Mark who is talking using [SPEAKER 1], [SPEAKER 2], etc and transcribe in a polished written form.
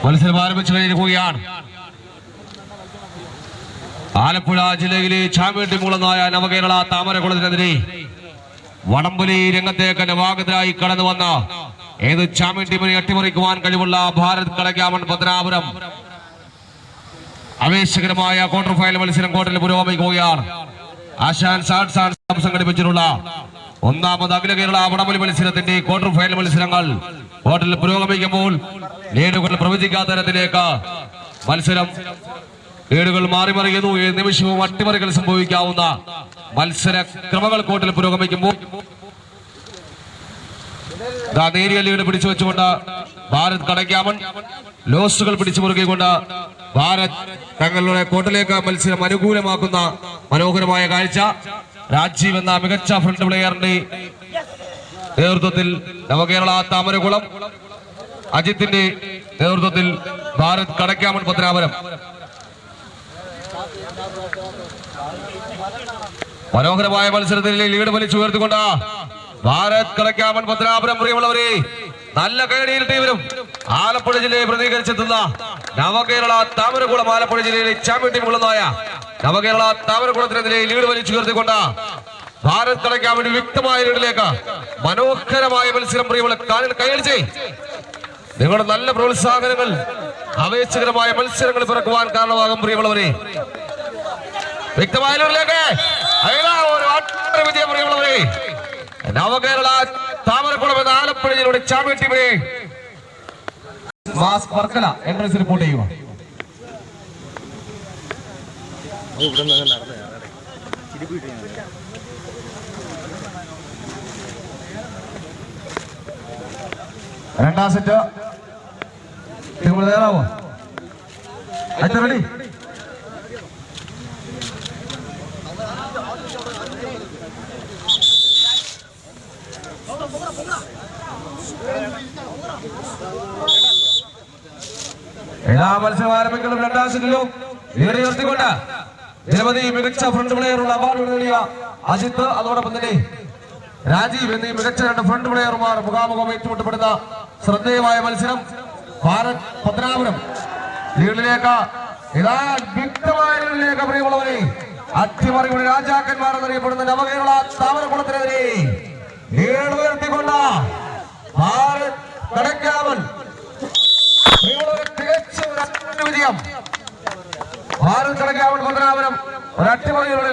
[SPEAKER 1] മത്സരം ആരംഭിച്ചു കഴിഞ്ഞിരിക്കുകയാണ്. ആലപ്പുഴ ജില്ലയിലെ ചാമ്പ്യൻ മുളനായ നവകേരള താമരകുളത്തിനെതിരെ വടംവലി രംഗത്തേക്ക് നവാഗതരായി കടന്നു വന്ന ഏത് ചാമ്പ്യൻ ടീമിനെ അട്ടിമറിക്കുവാൻ കഴിവുള്ള ഭാരത് കളക്കാമൺ പത്തനാപുരം ആവേശകരമായ ക്വാർട്ടർ ഫൈനൽ മത്സരം കോർട്ടിൽ പുരോഗമിക്കുകയാണ്. ആശാൻ സംഘടിപ്പിച്ചിട്ടുള്ള ഒന്നാമത് അഖില കേരള വടംവലി മത്സരത്തിന്റെ ക്വാർട്ടർ ഫൈനൽ മത്സരങ്ങൾ കോർട്ടിൽ പുരോഗമിക്കുമ്പോൾ ലീഡുകൾ പ്രവചിക്കാത്ത തരത്തിലേക്ക് മത്സരം ലീഡുകൾ മാറിമറിയുന്നു. ഏത് നിമിഷവും അട്ടിമറികൾ സംഭവിക്കാവുന്ന മത്സര ക്രമങ്ങൾ കോർട്ടിൽ പുരോഗമിക്കുമ്പോൾ നേരിയ ലീഡ് പിടിച്ചു വെച്ചുകൊണ്ട് ഭാരത് കടക്കാമൺ ലോസുകൾ പിടിച്ചു മുറുകിക്കൊണ്ട് ഭാരത് തങ്ങളുടെ കോർട്ടിലേക്ക് മത്സരം അനുകൂലമാക്കുന്ന മനോഹരമായ കാഴ്ച. രാജീവ് എന്ന മികച്ച ഫ്രണ്ട് പ്ലെയറിന്റെ നേതൃത്വത്തിൽ നവകേരള താമരകുളം, അജിത്തിന്റെ നേതൃത്വത്തിൽ ഭാരത് കടക്കാമൺ പത്തനാപുരം മനോഹരമായ മത്സരത്തിൽ ലീഡ് വലിച്ചുയർത്തിക്കൊണ്ട് ഭാരത് കളക്കാമൺ പത്തനാപുരം പ്രിയമുള്ളവരെ നല്ല കൈയടിയിലിട്ട് ഇവരും ആലപ്പുഴ ജില്ലയെ പ്രതികരിച്ചെത്തുന്ന നവകേരള താമരകുളം ആലപ്പുഴ ജില്ലയിലെ ചാമ്പ്യൻ ടീമുകളായ നവകേരള താമരകുളത്തിനെതിരെ ലീഡ് വലിച്ചുയർത്തിക്കൊണ്ട് ഭാരത് കളക്കാമൺ വ്യക്തമായ ലീഡിലേക്ക് മനോഹരമായ മത്സരം പ്രിയമുള്ള കൈയടിച്ചേ. നിങ്ങളുടെ നല്ല പ്രോത്സാഹനങ്ങൾ ആവേശകരമായ മത്സരങ്ങൾ പിറക്കുവാൻ കാരണമാകും പ്രിയമുള്ളവരെ. വ്യക്തമായ ലീഡിലേക്ക് വിജയം പ്രിയമുള്ളവരെ. നവകേരള താമരക്കുളം എന്ന ആലപ്പുഴ ജില്ലയുടെ ചാമ്പ്യൻ ടീമിനെ എൻട്രൻസ് റിപ്പോർട്ട് ചെയ്യുക. രണ്ടാം സെറ്റ് നിങ്ങൾ തയ്യാറാവോ? റെഡി? എല്ലാ മത്സരം ആരംഭിക്കുന്ന രണ്ടാം സെറ്റിലും ലീഡ് ഉയർത്തിക്കൊണ്ട് നിരവധി മികച്ച ഫ്രണ്ട് പ്ലെയറുള്ള അവാർഡ് നേടിയ അജിത്ത്, അതോടൊപ്പം തന്നെ രാജീവ് എന്നീ മികച്ച രണ്ട് ഫ്രണ്ട് പ്ലെയർമാർ മുഖാമുഖം ഏറ്റുമുട്ടപ്പെടുന്ന ശ്രദ്ധേയമായ മത്സരം. ഭാരത് പത്തനാപുരം ലീഡിലേക്ക് ഇതാ വ്യക്തമായ ലീഡിലേക്ക് പ്രിയമുള്ളവരെ അട്ടിമറിയുടെ രാജാക്കന്മാർ എന്നറിയപ്പെടുന്ന നവകേരള താമരക്കുളത്തിനെതിരെ ലീഡ് ഉയർത്തിക്കൊണ്ട് ഭാരത് കടക്കാമൺ വിജയം. ഭാരത് കടക്കാമൺ പത്തനാപുരം ഒരു അട്ടിമറിയുടെ